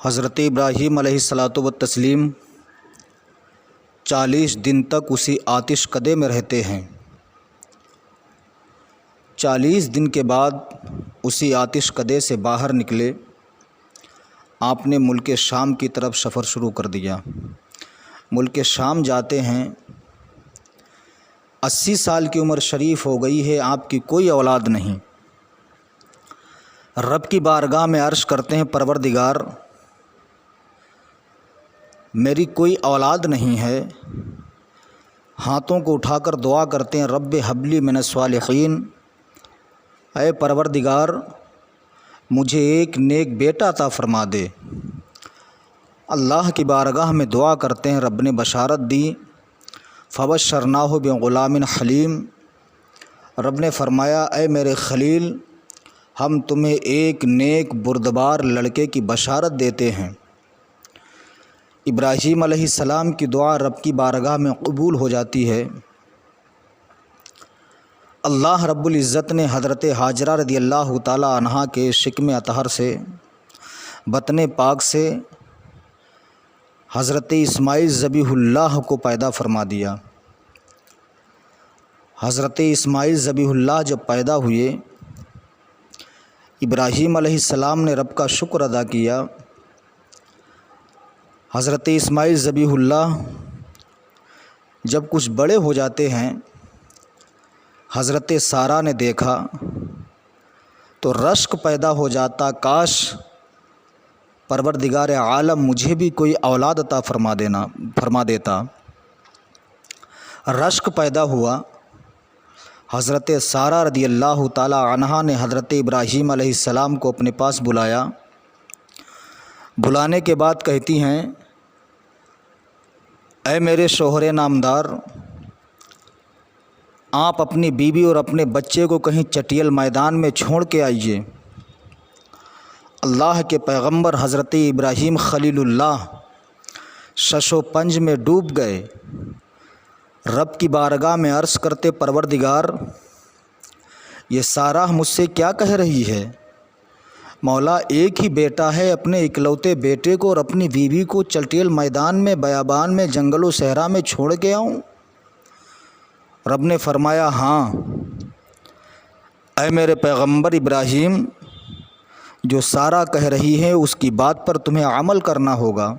حضرت ابراہیم علیہ الصلاۃ والتسلیم 40 دن تک اسی آتش کدے میں رہتے ہیں۔ 40 دن کے بعد اسی آتش کدے سے باہر نکلے، آپ نے ملک شام کی طرف سفر شروع کر دیا۔ ملک شام جاتے ہیں، 80 سال کی عمر شریف ہو گئی ہے، آپ کی کوئی اولاد نہیں۔ رب کی بارگاہ میں عرض کرتے ہیں، پروردگار میری کوئی اولاد نہیں ہے۔ ہاتھوں کو اٹھا کر دعا کرتے ہیں، رب حبلی من الصالحین، اے پروردگار مجھے ایک نیک بیٹا عطا فرما دے۔ اللہ کی بارگاہ میں دعا کرتے ہیں، رب نے بشارت دی، فبشرناہ بغلام حلیم، رب نے فرمایا اے میرے خلیل ہم تمہیں ایک نیک بردبار لڑکے کی بشارت دیتے ہیں۔ ابراہیم علیہ السلام کی دعا رب کی بارگاہ میں قبول ہو جاتی ہے۔ اللہ رب العزت نے حضرت ہاجرہ رضی اللہ تعالی عنہا کے شکم اطہر سے، بطن پاک سے حضرت اسماعیل ذبیح اللہ کو پیدا فرما دیا۔ حضرت اسماعیل ذبیح اللہ جب پیدا ہوئے، ابراہیم علیہ السلام نے رب کا شکر ادا کیا۔ حضرت اسماعیل ذبیح اللہ جب کچھ بڑے ہو جاتے ہیں، حضرت سارہ نے دیکھا تو رشک پیدا ہو جاتا، کاش پروردگار عالم مجھے بھی کوئی اولاد عطا فرما دیتا۔ رشک پیدا ہوا۔ حضرت سارہ رضی اللہ تعالی عنہا نے حضرت ابراہیم علیہ السلام کو اپنے پاس بلایا۔ بلانے کے بعد کہتی ہیں، اے میرے شوہر نامدار، آپ اپنی بیوی اور اپنے بچے کو کہیں چٹیل میدان میں چھوڑ کے آئیے۔ اللہ کے پیغمبر حضرت ابراہیم خلیل اللہ شش و پنج میں ڈوب گئے۔ رب کی بارگاہ میں عرض کرتے، پروردگار یہ سارہ مجھ سے کیا کہہ رہی ہے؟ مولا ایک ہی بیٹا ہے، اپنے اکلوتے بیٹے کو اور اپنی بیوی کو چٹیل میدان میں، بیابان میں، جنگل و صحرا میں چھوڑ کے آؤں؟ رب نے فرمایا، ہاں اے میرے پیغمبر ابراہیم، جو سارہ کہہ رہی ہے اس کی بات پر تمہیں عمل کرنا ہوگا۔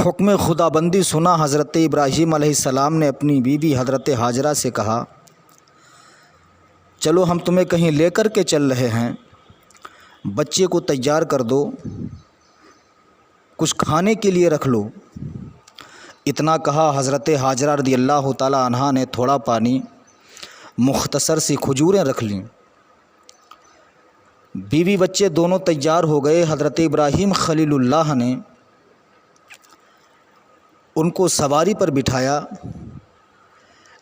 حکم خدا بندی سنا۔ حضرت ابراہیم علیہ السلام نے اپنی بیوی حضرت ہاجرہ سے کہا، چلو ہم تمہیں کہیں لے کر کے چل رہے ہیں، بچے کو تیار کر دو، کچھ کھانے کے لیے رکھ لو۔ اتنا کہا، حضرت ہاجرہ رضی اللہ تعالی عنہا نے تھوڑا پانی، مختصر سی کھجوریں رکھ لیں۔ بیوی بچے دونوں تیار ہو گئے۔ حضرت ابراہیم خلیل اللہ نے ان کو سواری پر بٹھایا۔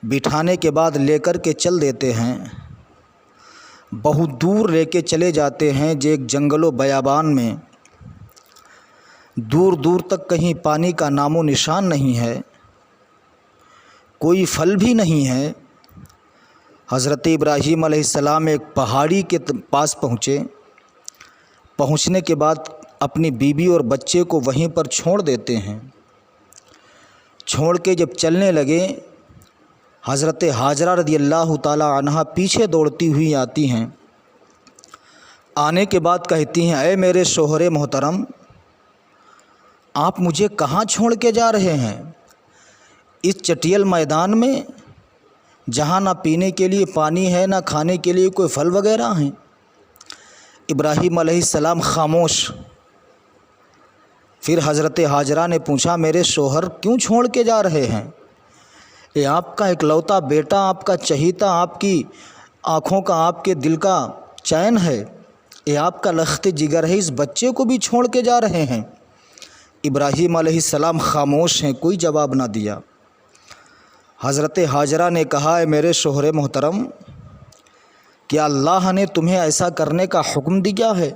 بٹھانے کے بعد لے کر کے چل دیتے ہیں، بہت دور لے کے چلے جاتے ہیں، جو ایک جنگل و بیابان میں، دور دور تک کہیں پانی کا نام و نشان نہیں ہے، کوئی پھل بھی نہیں ہے۔ حضرت ابراہیم علیہ السلام ایک پہاڑی کے پاس پہنچے۔ پہنچنے کے بعد اپنی بیوی اور بچے کو وہیں پر چھوڑ دیتے ہیں۔ چھوڑ کے جب چلنے لگے، حضرت ہاجرہ رضی اللہ تعالی عنہا پیچھے دوڑتی ہوئی آتی ہیں۔ آنے کے بعد کہتی ہیں، اے میرے شوہر محترم، آپ مجھے کہاں چھوڑ کے جا رہے ہیں؟ اس چٹیل میدان میں، جہاں نہ پینے کے لیے پانی ہے، نہ کھانے کے لیے کوئی پھل وغیرہ ہیں۔ ابراہیم علیہ السلام خاموش۔ پھر حضرت ہاجرہ نے پوچھا، میرے شوہر کیوں چھوڑ کے جا رہے ہیں؟ یہ آپ کا اکلوتا بیٹا، آپ کا چہیتا، آپ کی آنکھوں کا، آپ کے دل کا چین ہے، یہ آپ کا لخت جگر ہے، اس بچے کو بھی چھوڑ کے جا رہے ہیں؟ ابراہیم علیہ السلام خاموش ہیں، کوئی جواب نہ دیا۔ حضرت ہاجرہ نے کہا، اے میرے شوہر محترم، کیا اللہ نے تمہیں ایسا کرنے کا حکم دیا ہے؟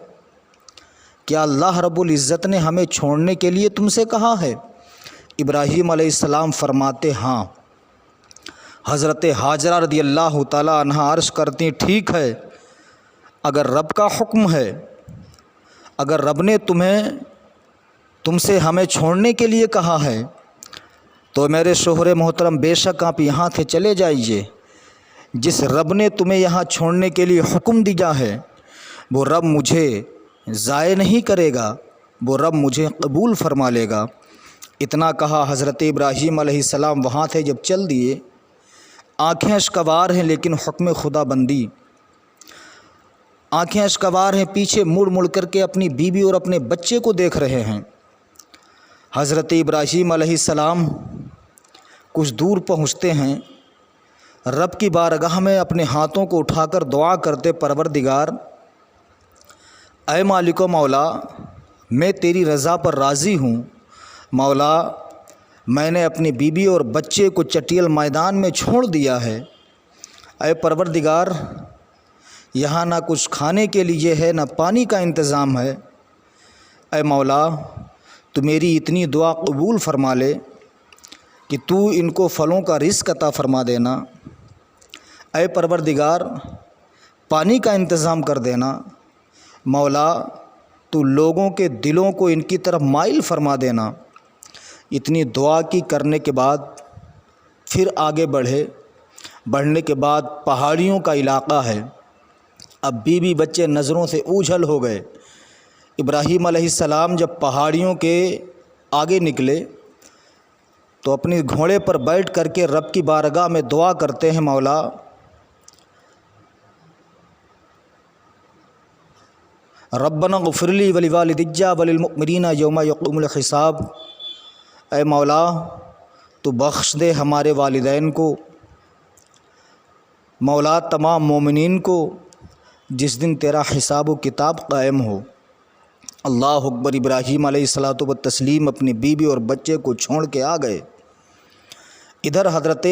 کیا اللہ رب العزت نے ہمیں چھوڑنے کے لیے تم سے کہا ہے؟ ابراہیم علیہ السلام فرماتے، ہاں۔ حضرت ہاجرہ رضی اللہ تعالی عنہا عرض کرتی، ٹھیک ہے، اگر رب کا حکم ہے، اگر رب نے تم سے ہمیں چھوڑنے کے لیے کہا ہے تو میرے شوہر محترم بے شک آپ یہاں سے چلے جائیے۔ جس رب نے تمہیں یہاں چھوڑنے کے لیے حکم دیا ہے وہ رب مجھے ضائع نہیں کرے گا، وہ رب مجھے قبول فرما لے گا۔ اتنا کہا حضرت ابراہیم علیہ السلام وہاں سے جب چل دیے، آنکھیں اشکوار ہیں لیکن حکم خدا بندی، آنکھیں اشکوار ہیں، پیچھے مڑ مڑ کر کے اپنی بیوی اور اپنے بچے کو دیکھ رہے ہیں۔ حضرت ابراہیم علیہ السلام کچھ دور پہنچتے ہیں، رب کی بارگاہ میں اپنے ہاتھوں کو اٹھا کر دعا کرتے، پروردگار اے مالک و مولا، میں تیری رضا پر راضی ہوں۔ مولا میں نے اپنی بیوی اور بچے کو چٹیل میدان میں چھوڑ دیا ہے۔ اے پروردگار یہاں نہ کچھ کھانے کے لیے ہے، نہ پانی کا انتظام ہے۔ اے مولا تو میری اتنی دعا قبول فرما لے کہ تو ان کو پھلوں کا رزق عطا فرما دینا۔ اے پروردگار پانی کا انتظام کر دینا۔ مولا تو لوگوں کے دلوں کو ان کی طرف مائل فرما دینا۔ اتنی دعا کی کرنے کے بعد پھر آگے بڑھنے کے بعد پہاڑیوں کا علاقہ ہے۔ اب بیوی بچے نظروں سے اوجھل ہو گئے۔ ابراہیم علیہ السلام جب پہاڑیوں کے آگے نکلے تو اپنی گھوڑے پر بیٹھ کر کے رب کی بارگاہ میں دعا کرتے ہیں، مولا ربنا اغفر لی ولوالدی وللمؤمنین یوم یقوم الحساب۔ اے مولا تو بخش دے ہمارے والدین کو، مولا تمام مومنین کو جس دن تیرا حساب و کتاب قائم ہو۔ اللہ اکبر۔ ابراہیم علیہ الصلوۃ والتسلیم اپنی بیوی اور بچے کو چھوڑ کے آ گئے۔ ادھر حضرت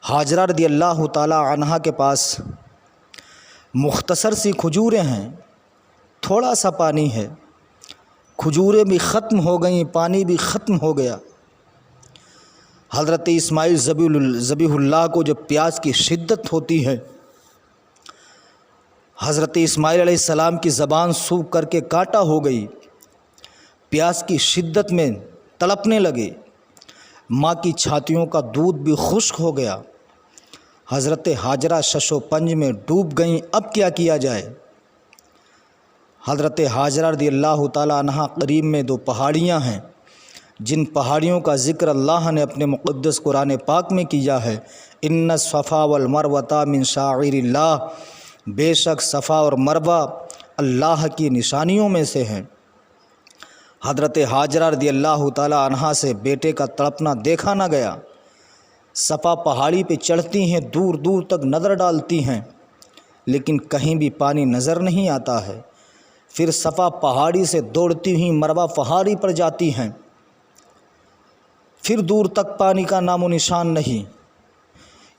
ہاجرہ رضی اللہ تعالی عنہا کے پاس مختصر سی کھجوریں ہیں، تھوڑا سا پانی ہے، کھجوریں بھی ختم ہو گئیں، پانی بھی ختم ہو گیا۔ حضرت اسماعیل ذبیح اللہ کو جب پیاس کی شدت ہوتی ہے، حضرت اسماعیل علیہ السلام کی زبان سوکھ کر کے کانٹا ہو گئی، پیاس کی شدت میں تڑپنے لگے، ماں کی چھاتیوں کا دودھ بھی خشک ہو گیا۔ حضرت ہاجرہ شش و پنج میں ڈوب گئیں، اب کیا کیا جائے؟ حضرت ہاجرہ رضی اللہ تعالی عنہا قریب میں دو پہاڑیاں ہیں، جن پہاڑیوں کا ذکر اللہ نے اپنے مقدس قرآن پاک میں کیا ہے، ان الصفا والمروۃ من شعائر اللہ، بے شک صفا اور مروہ اللہ کی نشانیوں میں سے ہیں۔ حضرت ہاجرہ رضی اللہ تعالی عنہا سے بیٹے کا تڑپنا دیکھا نہ گیا۔ صفا پہاڑی پہ چڑھتی ہیں، دور دور تک نظر ڈالتی ہیں، لیکن کہیں بھی پانی نظر نہیں آتا ہے۔ پھر صفا پہاڑی سے دوڑتی ہوئی مروہ پہاڑی پر جاتی ہیں، پھر دور تک پانی کا نام و نشان نہیں،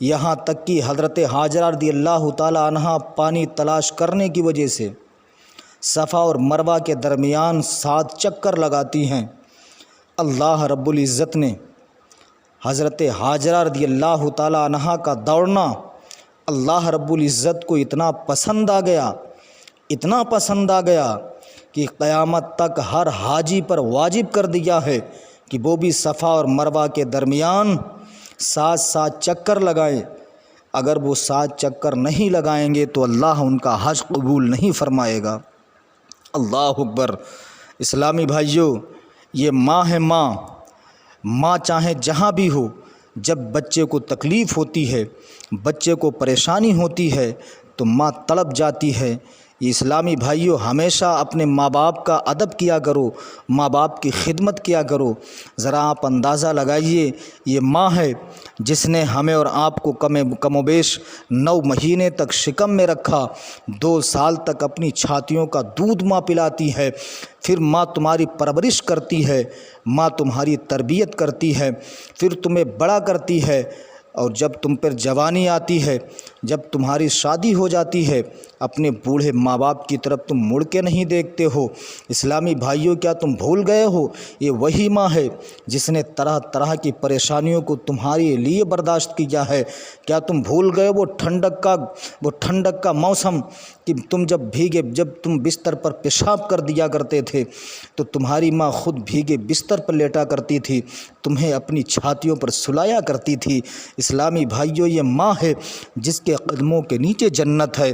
یہاں تک کہ حضرت ہاجرہ رضی اللہ تعالی عنہا پانی تلاش کرنے کی وجہ سے صفا اور مروہ کے درمیان 7 چکر لگاتی ہیں۔ اللہ رب العزت نے حضرت ہاجرہ رضی اللہ تعالی عنہا کا دوڑنا اللہ رب العزت کو اتنا پسند آ گیا، اتنا پسند آ گیا کہ قیامت تک ہر حاجی پر واجب کر دیا ہے کہ وہ بھی صفا اور مروہ کے درمیان 7 چکر لگائیں۔ اگر وہ 7 چکر نہیں لگائیں گے تو اللہ ان کا حج قبول نہیں فرمائے گا۔ اللہ اکبر۔ اسلامی بھائیوں، یہ ماں ہے، ماں چاہے جہاں بھی ہو، جب بچے کو تکلیف ہوتی ہے، بچے کو پریشانی ہوتی ہے تو ماں تڑپ جاتی ہے۔ یہ اسلامی بھائیوں ہمیشہ اپنے ماں باپ کا ادب کیا کرو، ماں باپ کی خدمت کیا کرو۔ ذرا آپ اندازہ لگائیے، یہ ماں ہے جس نے ہمیں اور آپ کو کم و بیش 9 مہینے تک شکم میں رکھا، 2 سال تک اپنی چھاتیوں کا دودھ ماں پلاتی ہے، پھر ماں تمہاری پرورش کرتی ہے، ماں تمہاری تربیت کرتی ہے، پھر تمہیں بڑا کرتی ہے، اور جب تم پر جوانی آتی ہے، جب تمہاری شادی ہو جاتی ہے، اپنے بوڑھے ماں باپ کی طرف تم مڑ کے نہیں دیکھتے ہو۔ اسلامی بھائیوں، کیا تم بھول گئے ہو؟ یہ وہی ماں ہے جس نے طرح طرح کی پریشانیوں کو تمہارے لیے برداشت کیا ہے۔ کیا تم بھول گئے وہ ٹھنڈک کا موسم کہ جب تم بستر پر پیشاب کر دیا کرتے تھے تو تمہاری ماں خود بھیگے بستر پر لیٹا کرتی تھی، تمہیں اپنی چھاتیوں پر سلایا کرتی تھی۔ اسلامی بھائیوں، یہ ماں ہے جس کے قدموں کے نیچے جنت ہے۔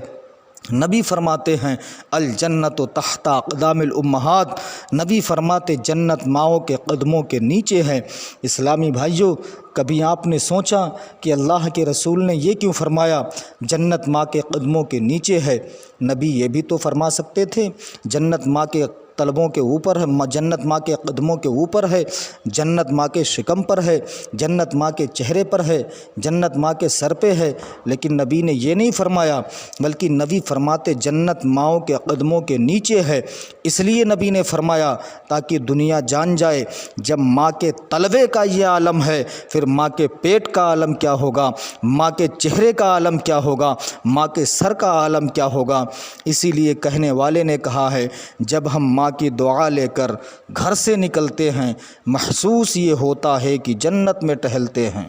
نبی فرماتے ہیں الجنت تحت اقدام الامہات، نبی فرماتے جنت ماؤں کے قدموں کے نیچے ہے۔ اسلامی بھائیوں، کبھی آپ نے سوچا کہ اللہ کے رسول نے یہ کیوں فرمایا جنت ماں کے قدموں کے نیچے ہے؟ نبی یہ بھی تو فرما سکتے تھے جنت ماں کے طلبوں کے اوپر ہے، جنت ماں کے قدموں کے اوپر ہے، جنت ماں کے شکم پر ہے، جنت ماں کے چہرے پر ہے، جنت ماں کے سر پہ ہے، لیکن نبی نے یہ نہیں فرمایا، بلکہ نبی فرماتے جنت ماؤں کے قدموں کے نیچے ہے۔ اس لیے نبی نے فرمایا تاکہ دنیا جان جائے جب ماں کے طلبے کا یہ عالم ہے، پھر ماں کے پیٹ کا عالم کیا ہوگا، ماں کے چہرے کا عالم کیا ہوگا، ماں کے سر کا عالم کیا ہوگا۔ اسی لیے کہنے والے نے کہا ہے جب ہم ماں کی دعا لے کر گھر سے نکلتے ہیں محسوس یہ ہوتا ہے کہ جنت میں ٹہلتے ہیں۔